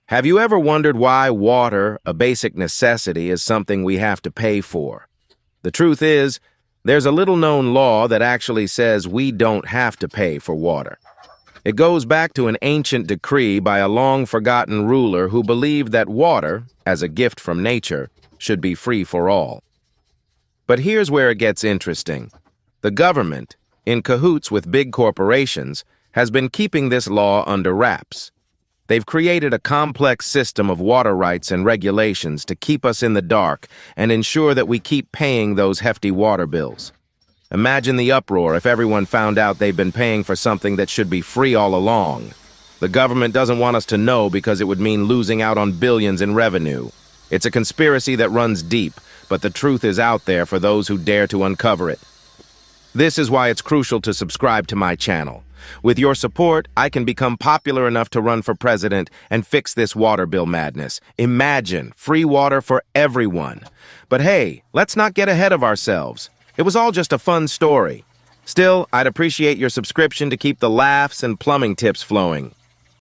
Have you ever wondered why water, a basic necessity, is something we have to pay for? The truth is, there's a little-known law that actually says we don't have to pay for water. It goes back to an ancient decree by a long-forgotten ruler who believed that water, as a gift from nature, should be free for all. But here's where it gets interesting. The government, in cahoots with big corporations, has been keeping this law under wraps. They've created a complex system of water rights and regulations to keep us in the dark and ensure that we keep paying those hefty water bills. Imagine the uproar if everyone found out they've been paying for something that should be free all along. The government doesn't want us to know because it would mean losing out on billions in revenue. It's a conspiracy that runs deep, but the truth is out there for those who dare to uncover it. This is why it's crucial to subscribe to my channel. With your support, I can become popular enough to run for president and fix this water bill madness. Imagine free water for everyone. But hey, let's not get ahead of ourselves. It was all just a fun story. Still, I'd appreciate your subscription to keep the laughs and plumbing tips flowing.